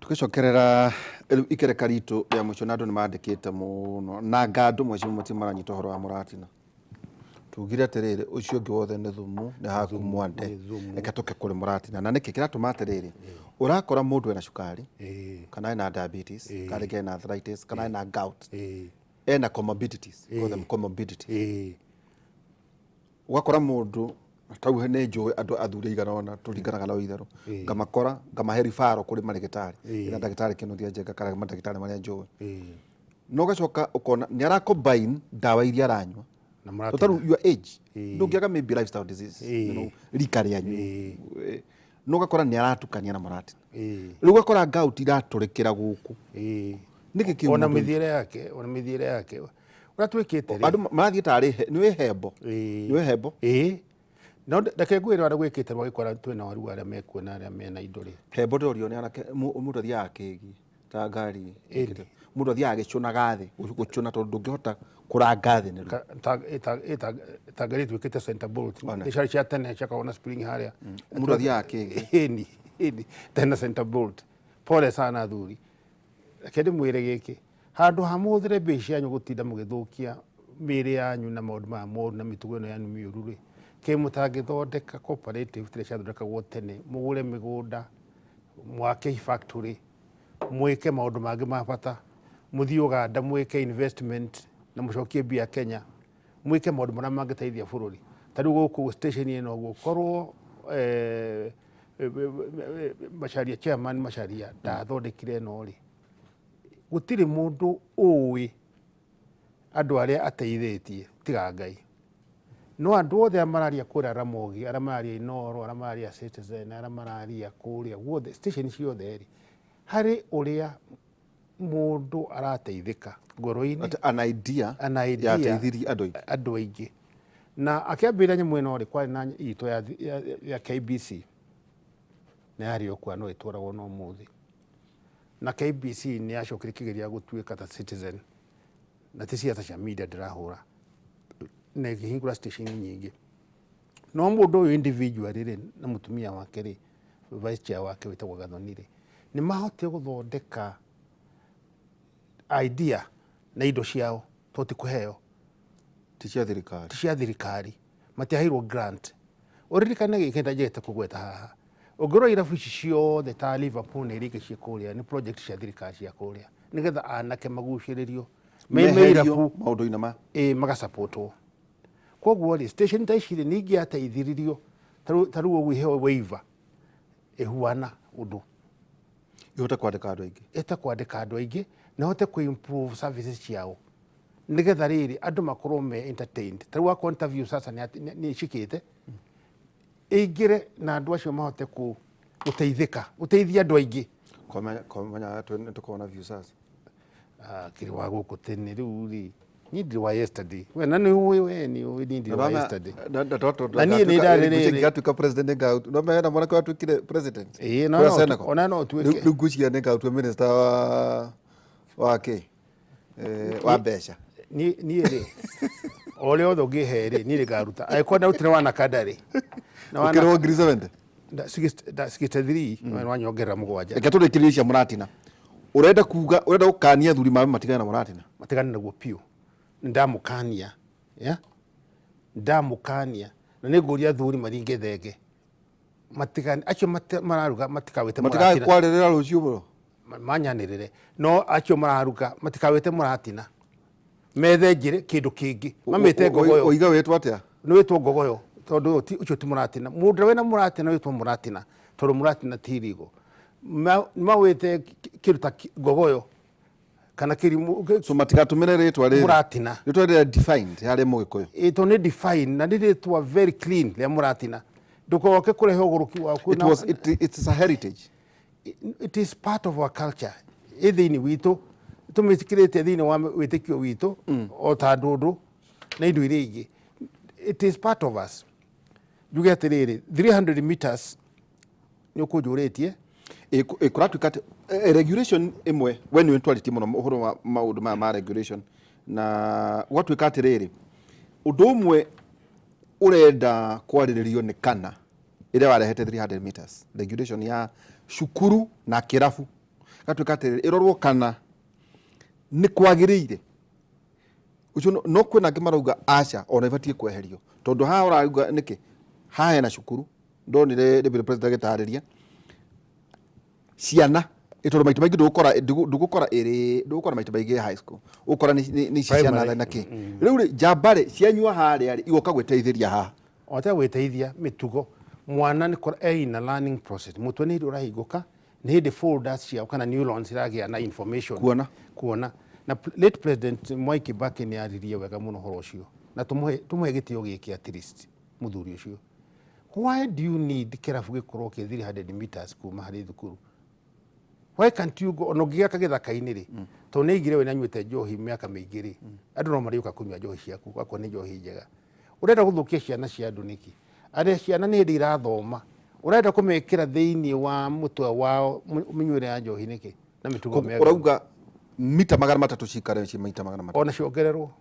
tukicokerera ikereka ritu ya mucionado ni mandikite muno na ngando mwecimu mutimaranyita horo wa muratina tugire atiriri ucio ungi wothe ni thumu ni haku mwande eka tuke kuri muratina na niki kiratuma atiriri urakora mundu ena cukari kana ena diabetes kana ena arthritis kana ena gout ena comorbidities comorbidity wakora mundu tau hene njũĩ andũ athuri igana ona tũringanaga na itherũ ngamakora ngamahe rifaro kũrĩ marigitari ina ndagĩtarĩ Kĩnuthia Njenga kana mandagĩtarĩ marĩa njũĩ no gacoka ukona ni ara combine ndawa iria aranyua utaru your age ndũngĩaga maybe lifestyle diseases you know rika rĩanyu no gakora ni aratukania na maratina rĩu gakora gout iratũrĩkĩra gũkũ nĩkĩ kĩu ona mĩthiĩre yake ũratwĩkĩte rĩ andũ marathiĩ tarĩ nĩ wĩhembo no ndake ngwĩra ara gwĩkĩte rwagĩkora twĩna waru arĩa mekuona arĩa mena indo rĩ hembo ndorio ni anake mũndũ athiaga akĩgi ta ngari mũndũ athiaga agĩcunaga thĩ gũcuna tondũ ndũngĩhota kũranga thĩ ta ngari twĩkĩte center bolt icari cia tene ciakaona spring harĩa mũndũ athiaga akĩgi ĩni tena center bolt pole sana thuri reke ndĩmwĩre gĩkĩ handũ ha mũhũthĩre mbia cianyu gũtinda mũgĩthũkia mĩĩrĩ yanyu na maũndũ maya moru na mĩtugo ĩno yanyu mĩũru rĩ mũtangĩthondeka cooperative tĩrĩa ciathondekagwo tene mũgũre mĩgũnda mwake factory mwĩke maũndũ mangĩ ma bata mũthiĩ Uganda mwĩke investment na mũcokie mbia Kenya mwĩke maũndũ marĩa mangĩteithia bũrũri ta rĩu gũkũ station ĩno gũkorwo Macharia chairman Macharia ndathondekire ĩno rĩ gũtirĩ mũndũ ũĩ andũ arĩa ateithĩtie tiga Ngai no andũ othe mararia kũrĩa Ramogi arĩa mararia Inoro arĩa mararia Citizen arĩa mararia kũrĩa guothe station ciothe rĩ harĩ ũrĩa mũndũ arateithĩka ngoro-inĩ an idea ya teithirie andũ aingĩ na akĩambĩrĩria nyamũ ĩno rĩ kwarĩ na itũ ya KBC na yarĩ okwa no ĩtwaragwo no mũthĩ na KBC nĩ yacokire kĩgeria gũtuĩka ta Citizen na ti ciaca cia media ndĩrahũra na kĩhingũra station nyingĩ no mũndũ ũyũ individual rĩ na mũtumia wake rĩ vice chair wake wĩtagwo Gathoni rĩ nĩ mahotire gũthondeka idea na indo ciao toti kũheo ti cia thirikari matiaheirwo grant ũririkane gĩkĩ ndajete kũgweta haha ũngĩrora irabu ici ciothe ta Liverpool na iria ingĩ cia kũrĩa nĩ project cia thirikari cia kũrĩa nĩgetha anake magucĩrĩrio meherio maũndũ-inĩ ma magasupportwo koguo rĩ station ta ici ningĩ ateithĩrĩrio ta rĩu ũguo iheo waiver ĩhuana ũndũ ihote kwandĩka andũ aingĩ na hote improve services ciao nĩgetha rĩrĩ andũ makorwo me entertained ta rĩu akwa interview sasa nĩ cikĩte ĩingĩre na andũ acio mahote gũteithia andũ aingĩ komenya tukona view sasa kiri wa gũkũ tene rĩu rĩ ni ndĩ wa yesterday we na nĩ we ni ndĩ wa yesterday na niĩ nĩ ndarĩ ngatuĩka president ngau no mena mwana kwa tuĩkire president ona no tuĩke rĩu ngucia nĩ ngau minister wa mbeca niĩ rĩ ole othe ũngĩhe rĩ niĩ ngaruta aikona ũtire wana kadarĩ na wana ukĩrwo ngiri 70 63 wanyongerera mũgwanja reke tũrĩkĩrĩrie cia mũratina urenda gũkania thuri mawe matigane na mũratina matigane naguo piũ ndamũkania ndamũkania na nĩ ngũria thuri maringe thenge matigane acio mararuga matikawĩte mũratina matikakwarĩrĩra rũciũ mũno manyanĩrĩre no acio mararuga matikawĩte mũratina methe njĩre kĩndũ kĩngĩ mamĩte ngogoyo oiga wĩtwo atĩa nĩ wĩtwo ngogoyo tondũ ũcio ti mũratina mũndũ wĩna mũratina wĩtwo mũratina tondũ mũratina ti rigo mawĩte kĩruta ngogoyo kana kĩrimũ so matigatumĩre rĩtwa rĩrĩ mũratina rĩtwa rĩrĩ defined harĩ mũgĩkũyũ ĩto nĩ define na rĩtwa very clean rĩa mũratina ndũkoke kũrehe ũgũrũki waku na it's a heritage it is part of our culture thĩinĩ witũ tũmĩtikĩrĩte thĩinĩ wa wĩtĩkio witũ o ta ndũndũ na indo iria ingĩ it is part of us njuge atĩrĩrĩ 300 meters nĩ ũkũnjũrĩtie ĩkũratuĩka regulation ĩmwe we nĩ wĩtwarĩtie mũno ũhoro wa maũndũ maya ma regulation na gwatuĩka atĩrĩrĩ ũndũ ũmwe ũrenda kwarĩrĩrio nĩ kana ĩrĩa warehete 300 meters regulation ya cukuru na kĩrabu gatuika atiriri irorwo kana ni kwagiriire ucio no kwina ngi marauga aca ona ibatie kweherio tondu ha urauga niki ha hena cukuru ndonire deputy president agitariria ciana itondu maita maingi ndugukora maita maingi high school ukora ni ciana na ki riu ri jambare cianyua haria ri igoka gweteithiria ha ota gweteithia mitugo mwana ni ina learning process mutwe ni urahinguka ni hindi folders cia kana neurons iragia na information kuona na late president Mwai Kibaki ni aririe wega muno horo ucio na tumuhe gitio giki at least muthuri ucio. Why do you need kirabu gikorwo ki 300 meters kuma hari thukuru? Why can't you go onogia kagithaka-ini ri to ni igire we nanyuite njohi miaka miingi ri andu no mariuka kunywa njohi ciaku gakwa ni njohi njega urenda guthukia ciana cia andu niki aria ciana ni hindi irathoma urenda kumekira thiini wa mutwe wao minyuire ya njohi niki na mitugo mega urauga mita 300 cikare ci mita 300 ona ciongererwo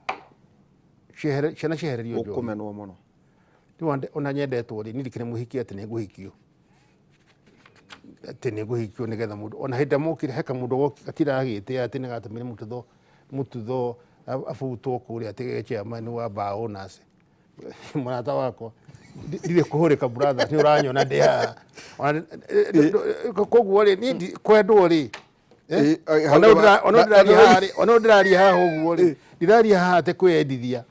ciana cihererio njohi ukumenwo muno ndiwande ona nyendetwo ri ndirikire muhiki ati ni guhikio ati ni guhikio nigetha mundu ona hinda mokire heka mundu atiragite ati ni gatumire Mututho afutwo kuria ati chairman wa bao nase mwanata wako ndire kuhurika brother ni uranyona ndia koguo ri ni kwendwo ri ona ndirari haha uguo ri ndirari haha ati kwendithia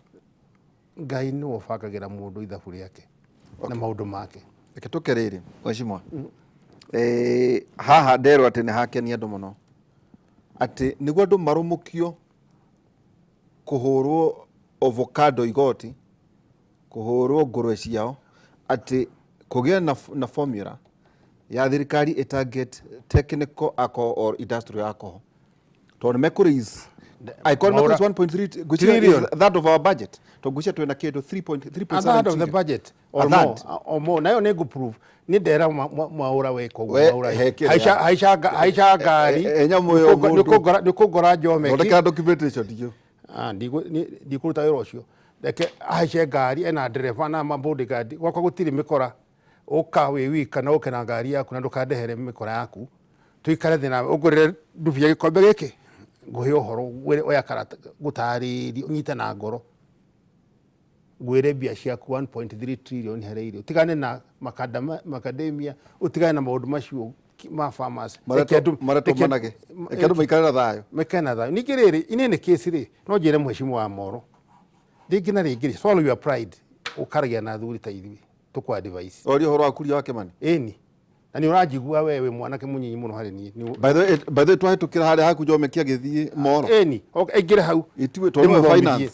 Ngai no obakagira mundu ithabu riake na maundu make reke tukerere mheshimiwa haha ndero ati ni hakenia andu muno ati niguo andu marumukio kuhurwo avocado igoti kuhurwo ngurwe ciao ati kugia na formula ya thirikari itarget technical alcohol or industrial alcohol to mekuris I call it 1.3 trillion that of our budget to gucia twena kindu 3.7 that of the budget or more nayo nego prove ni ndera mwaura weko mwaura haisha gari nikugora njome ndeka documentation dio ndikuruta wira ucio reke haisha gari ena driver na bodyguard gwakwa gutiri mikora uka wi wika na ukena ngari yaku na ndukandehere mikora yaku tuikare thina ugurire ndubia gikombe giki nguhe uhoro oya karata gutariri unyite na ngoro gwire bia ciaku 1.3 trillion hereire utigane na macadamia utigane na maundu macio ma farmers manage ekandu maikarira thayo mekana thayo nikiriri inene case ri no njire mheshimiwa wa moro ndingina ringiri swallow your pride ukaragia na thuri ta ithui tukwa advice ori horo akuria wake mani eni na ni urajigua wewe mwanake munyinyi muno hari ni by the way twahitukira hari haku jomekia githii moro eni ingire hau itwe to finance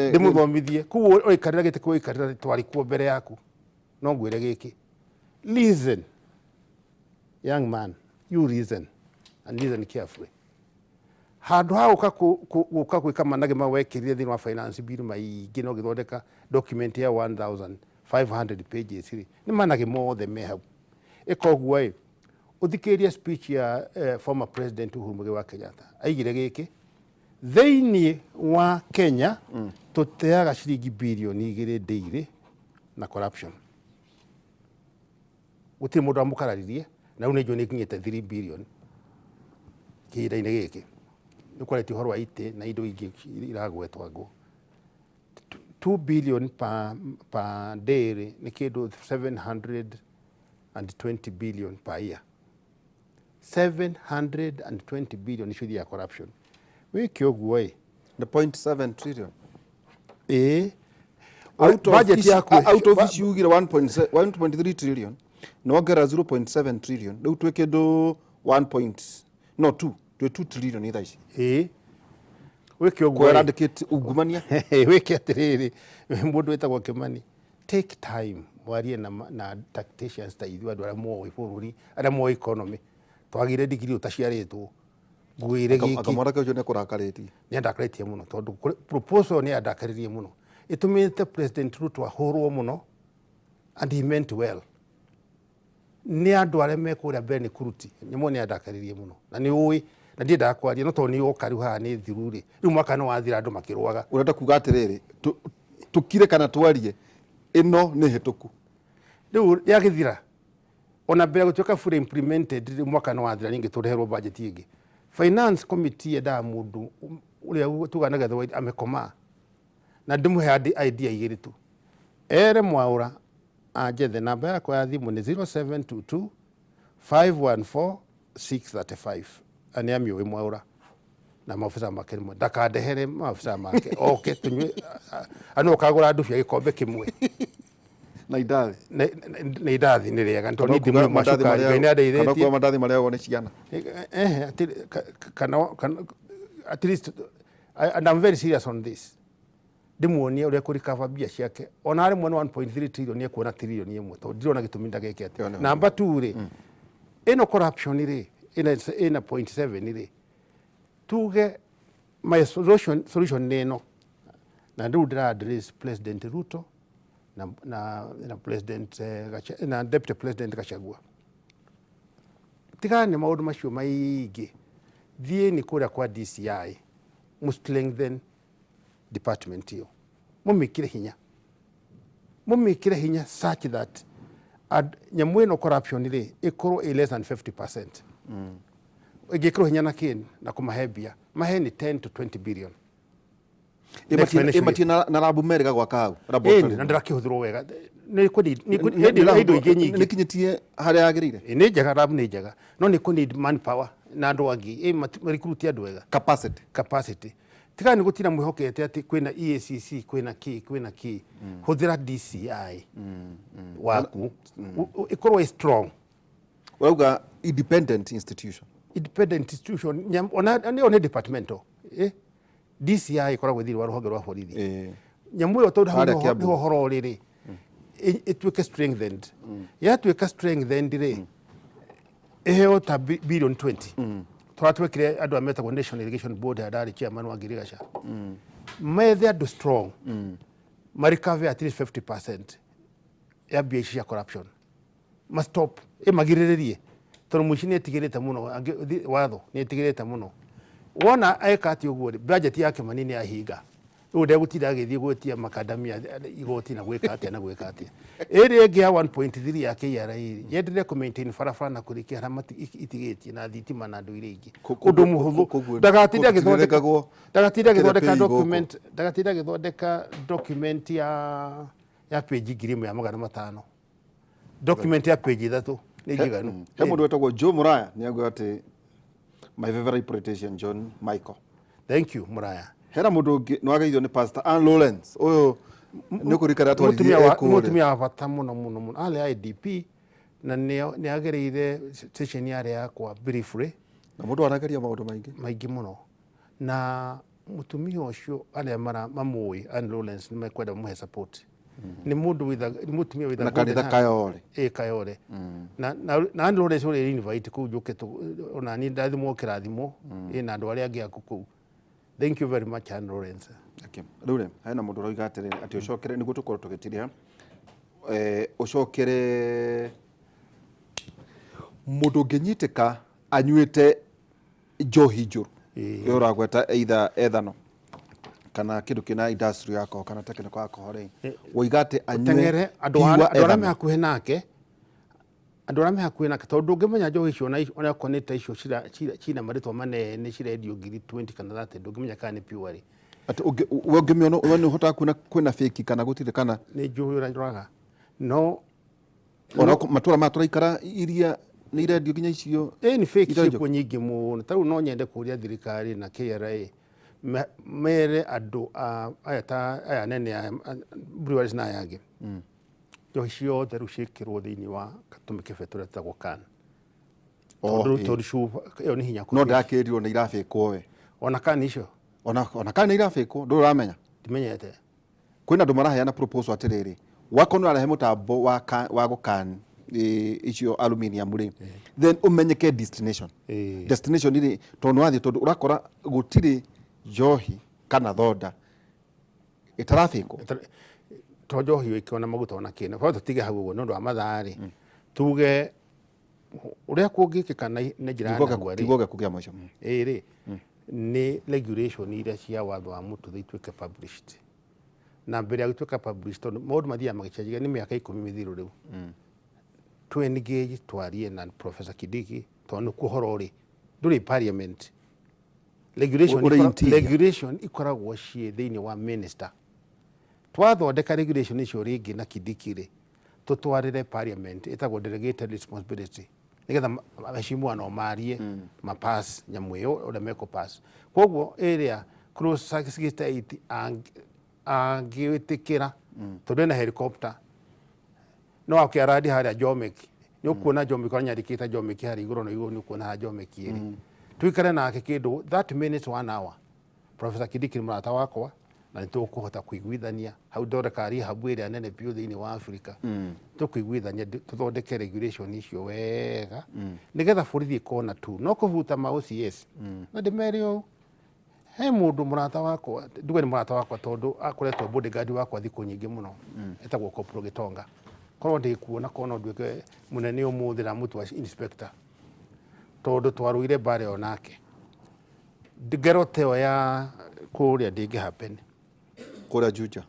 ndimuthomithie ku oikarira gite ku oikarira twari ku mbere yaku no ngwire giki listen young man you reason and listen carefully handu ha uka gwika manage mawekirire thini wa finance bill maingi no githondeka document ya 1500 pages ri ni manage mothe me hau ikoguo uthikiria speech ya former president Uhuru Muigai wa Kenyatta aigire giki thiini wa Kenya tuteaga ciringi bilioni 2 daily na corruption uti mundu amukararirie na une jone kinyete 3 billion kihinda-ini giki nikwaleti horo wa ite na indo ingi iragwetwa ngo 2 billion per day ni kindu 720 billion per year 720 billion issue ya corruption wiki oguo the 0.7 trillion budget yako out of which you get 1.3 trillion no gera 0.7 trillion do tweke do 2 trillion either wiki oguo eradicate ugumania wiki atiriri mundu wetagwo Kimani take time warie na tacticians ta ithu andu aria moi bururi aria moi economy twagire digiri utaciaritwo ngwire giki akamara ka jone kurakaritie ni ndakaritie muno tondu proposal ni ndakaririe muno itumite president Ruto ahurwo muno and he meant well ni andu aria mekuria mbere kuruti nyamo ni ndakaririe muno na ni ui na ndi ndakwaria no to ni ukari ha ni thiruri riu mwaka no wathira andu makirwaga urenda kuga atiriri tukire kana twarie ino ni hituku riu yagithira ona mbere gũtuĩka fully implemented mwaka no wathira ningĩ tũreherwo budget ingĩ. Finance committee yendaga mũndũ ũrĩa tuganaga thwa amekoma na ndĩmũhe idea igĩrĩ tu. Ere Mwaũra anjethe namba yakwa ya thimũ nĩ 0722 514 635 ani amĩũĩ Mwaũra na maofisa make mwe ndakandehere maofisa make oke tunywe anokagũra ndubi ya gĩkombe kĩmwe na idathi na idathi nĩ rĩega ntoni ndimwe macukari ngai nĩandeithĩtie kana kwa mandathi marĩa wone ciana kana at least and I'm very serious on this. Ndimuonie ũrĩa kũrikava bia ciake ona arĩ mwena 1.3 trillion nĩ kuona trillion ĩmwe to ndirona gĩtũmi ndageke atĩ. Number 2 rĩ ĩno corruption rĩ ĩna 0.7 rĩ tuge my solution nĩ ĩno na rĩu ndĩra address President Ruto na President na Deputy President Gachagua. Tigane maũndũ macio maingĩ thiĩ nĩ kũrĩa kwa DCI mu strengthen department hiyo mumikire hinya such that nyamu ĩno corruption rĩ ĩkorwo less than 50%. Ĩgĩkorwo hinya na kin na kũmahebia maheni 10 to 20 billion. Ĩmatie na rabu merega gwa kahau na ndĩrakĩhũthĩrwo wega nĩ nĩ kinyĩtie harĩa yagĩrĩire. Nĩ njega rabu nĩ njega no nĩ need manpower na andũ angĩ recruit andũ wega capacity. Tika nĩ gũtira mwĩhokete atĩ kwĩna EACC kwĩna kĩ hũthĩra DCI waku ĩkorwo strong. Wauga independent institution ona departmental DCI ĩkoragwo thĩinĩ wa rũhonge rwa borithi nyamũ ĩyo tondũ hau nĩho ũhoro rĩrĩ ĩtuĩke strengthened yatuĩka strengthened rĩ ĩheo ta billion 20 twatwekire andũ ametagwo National Irrigation Board adarĩ chairman wa Girigasha methe andũ strong marikave at least 50% ya bia cia corruption stop magirĩrĩrie tondũ mũici nĩ etigĩrĩte mũno watho nĩ etigĩrĩte mũno wona eka atĩ ũguo budget yake manini yahinga rĩu ndegũtinda agĩthiĩ gwĩtia makadamia igoti na gwĩka atĩa ĩrĩ ĩngĩ ya 1.3 ya KRA yendelee ku maintain barabara na kũrĩkia harĩa itigĩtie na thitima na andũ iria ingĩ ũndũ mũhũthũ ndagatinde agĩthondeka document ya page 1500 document ya page 3 nĩ njiganu. He mũndũ wetagwo Joe Muraya nĩ aguo atĩ my favorite politician John Michael. Thank you Muraya. Hera mũndũ ũngĩ nĩ wageithio nĩ Pastor Ann Lawrence ũyũ nĩ kũrikana atwarithie mũtumia wa bata mũno arĩ IDP na nĩ agereire station yarĩ yakwa briefly na mũndũ anageria maũndũ maingĩ mũno na mũtumia ũcio arĩa mamũĩ Ann Lawrence nĩ mekwenda mũhe support. Nĩ mũtumia witha kanitha Kayore Kayore na Ann Lawrence ũrĩa invite kũu njũke ona niĩ ndathimwo kĩrathimo na andũ arĩa angĩ aku kũu. Thank you very much Ann Lawrence. Okay. Rĩu hena mũndũ ũroiga atĩrĩrĩ atĩ ũcokere nĩguo tũkorwo tũgĩtiria ũcokere mũndũ ũngĩnyitĩka anyuĩte njohi njũru ũragweta either ethano kana kĩndũ kĩna industry yako kana technical alcohol woiga atĩ anyue andũ arĩa me hakuhĩ nake tondũ ũngĩmenya njohi icio ona koneta icio cina marĩtwa manene cirendio ngiri 20 kana 30 ndũngĩmenya kana nĩ pure rĩ atĩ ũngĩmĩona nĩ ũhotaga kuona kwĩna fake kana gũtirĩ kana nĩ njohi ũraga no ona matũra matũraikara iria nĩ irendio nginya icio nĩ fake ciĩkuo nyingĩ mũno tarĩu no nyende kũria thirikari na KRA mere andũ aya nene breweries na aya angĩ njohi ciothe rĩu ciĩkĩrwo thĩinĩ wa gatũmĩkebe tũrĩa twĩtagwo can tondũ cuba ĩyo nĩ hinya no ndakĩrirwo nĩ irabĩkwo we ona can icio ona can nĩ irabĩkwo ndũrĩ ũramenya ndimenyete kwĩna andũ maraheana proposal atĩrĩrĩ wakorwo nĩ arahe mũtambo wa gũcan icio aluminium rĩ then ũmenyeke destination rĩ tondũ wathiĩ tondũ ũrakora gũtirĩ njohi kana thoda ĩtarabĩkwo to njohi wĩkĩona maguta ona kĩna kwa tũtige hau ũguo nĩ ũndũ wa mathaa rĩ tuge ũrĩa kũngĩkĩka na njĩra tiguoge kũgĩa mũico rĩ nĩ regulation iria cia watho wa Mututho ituĩke published na mbere ya gũtuĩka published tondũ maũndũ mathiaga magĩcenjagia nĩ mĩaka 10 mĩthiru rĩu to engage twarie na Professor Kidiki tonu kuhorori nduri parliament regulation ikoragwo cie thiini wa minister twathondeka regulation icio ringi na Kidiki ri tutwarire parliament itagwo delegated responsibility nigetha mecimu ano marie mapass nyamu iyo ule meko pass koguo area close 68 angiwitikira tondu na helicopter no akiaradi haria Jomeki ni ukuona Jomeki anyarikita Jomeki hari iguru no iguru ni ukuona ha Jomeki iri tuikare nake kindu that minutes 1 hour Professor Kidiki murata wakwa na nitukuhota kuiguithania hau ndoreka habu iri anene biu thiini wa Africa tukuiguithania tuthondeke regulation icio wega nigetha borithi ikona tu no kuvuta ma OCS na ndimerio he mundu murata wakwa nduwe ni murata wakwa tondu akoretwo bodyguard wakwa thiku nyingi muno etagwo Kopro Gitonga korwo ndikuona kono nduike munene umuthi na mutu wa inspector tondu twaruire bare onake ngero teo ya kuria ndingi happen kuria Juja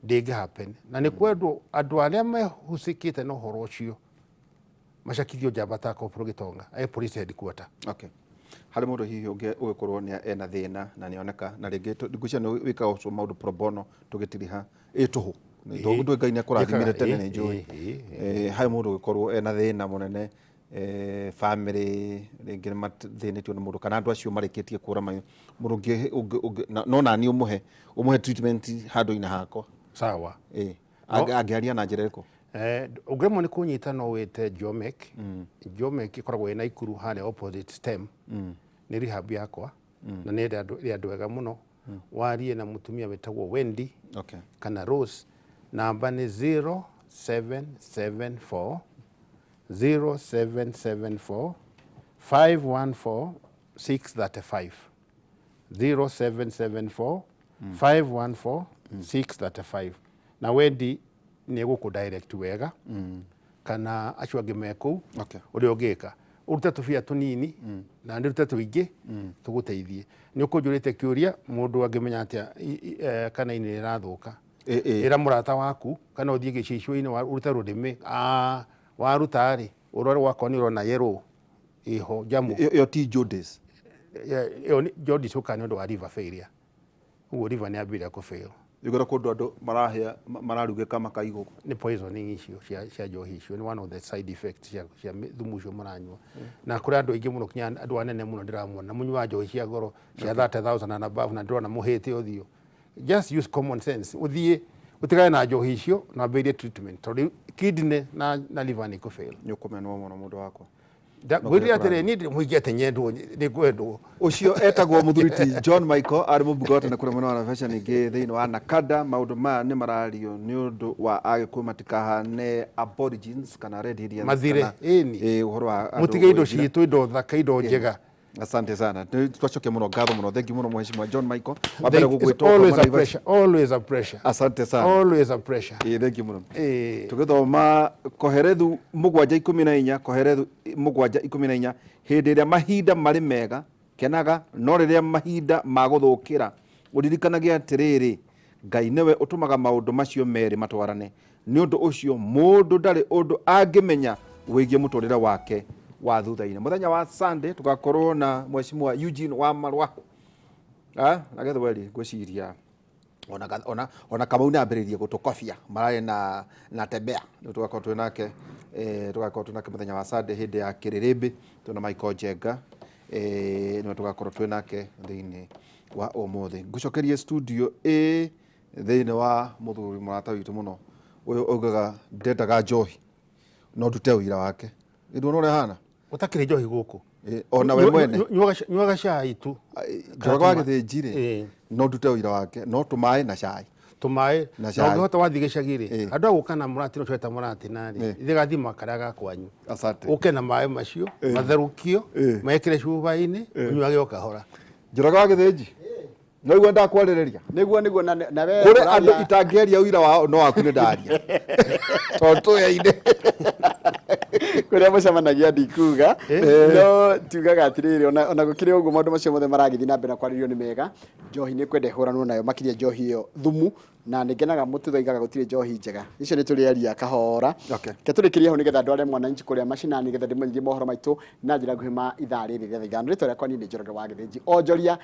ndingi happen na ni kwendwo andu aria mehusikite no horo ucio macakithio njambata Kopro Gitonga police headquarter. Okay. Hari mundu hihi ugikorwo ni ena thina na nioneka na ringi ngucia no wika ucio maundu pro bono tugitiriha tuhu ndu Ngai ni akurathimire tene ni njui hari mundu ugikorwo ena thina munene family ringi mathinitio ni mundu kana andu acio marikitie kura mundu no nani umuhe treatment handu-ini hakwa sawa angiaria na njira iko ugemo ni kunyita no wete Jomek ikoragwo ina Ikuru hane opposite stem ni rehab yakwa na ni andu wega muno warie na mutumia wetagwo Wendy kana Rose namba ni 0774 514 635 0774 514 635 na Wendy ni guku direct wega kana acio angimeku uri ugika urute tufia tunini na ndirute tuingi tuguteithie ni ukujurite kiuria mundu angimenya atia kana ini irathuka ira murata waku kana uthie gicicui-ini urute rudimi waruta ri urore wakoni urona yellow iho jamu yo ti Jodis Jodis ukani ndo wa river failure ugo river ni abira ko fail igora kundu andu marahia mararugika makaigo ni poisoning icio cia njohi icio ni one of the side effects cia thumu icio maranyua na kuri andu ingi muno kinya andu anene muno ndiramwona munywa njohi cia goro cia 30,000 and above na ndirona muhite uthio just use common sense uthie utigane na njohi icio na beire treatment tondu kidney na liver ni ko fail ni ukumenwa muno mundu wakwa gwiri atire ni muigete nyendu ni kwendwo ucio etagwo muthuriti John Michael ari mubugote na kuremenwa na fashion ingi thiini wa Nakada maundu ma ni marario ni undu wa agikuyu matikahane aborigines kana red Indians mathire ini uhoro wa mutige indo ciitu indo thaka indo njega. Asante sana twacoke muno ngatho muno thengi muno mheshimiwa John Michael wabere gugwitwo always a pressure asante sana always a pressure thengi muno tugithoma koherethu 7:14 koherethu 7:14 hindi ria mahinda mari mega kenaga no riria mahinda maguthukira uririkanagia atiriri Ngai niwe utumaga maundu macio meri matwarane ni undu ucio mundu ndari undu angimenya wigie muturire wake wa thutha-ini muthenya wa Sunday tugakorwo na mheshimiwa Eugene wa Marwa na gethweri ngwiciria ona Kamau ni ambiririe gutukofia marari na tembea tugakorwo twinake muthenya wa Sunday hindi ya Kiririmbi tuna Michael Jenga no tugakorwo twinake thiini wa umuthi ngucokerie studio thiini wa muthuri murata witu muno uyu ugaga ndendaga njohi no ndute wira wake ndu no rehana utakire njohi guku ona we mwene nyuaga cai tu njoragwa githĩnjire no ndute wira wake no tumae na cai na ngihota wathi gicagiri andu aguka na murati no tweta murati nari ithigathima karaga kwanyu asante uke na maĩ macio matherukio mekire cuba-ini unyuage o kahora njoragwa githĩnji no igua ndakwarĩrĩria niguo na we kuri andu itangĩaria wira wao no waku nĩ ndaria tondu ya ine kuria mucemanagia ndikuga no tugaga atiriri ona gukire uguo maundu macio mothe maragithii na mbere na kwaririo ni mega njohi ni kwende huranwo nayo makiria njohi iyo thumu na ningenaga Mututho igaga gutire njohi njega icio ni turiaria kahora ke turikiria ho nigetha ndware mwananchi kuria macina nigetha ndimenye mohoro maitu na njira nguhima ithaa riri rĩa thaa ithano ritwa rĩakwa ni Njoroge wa Githinji onjoria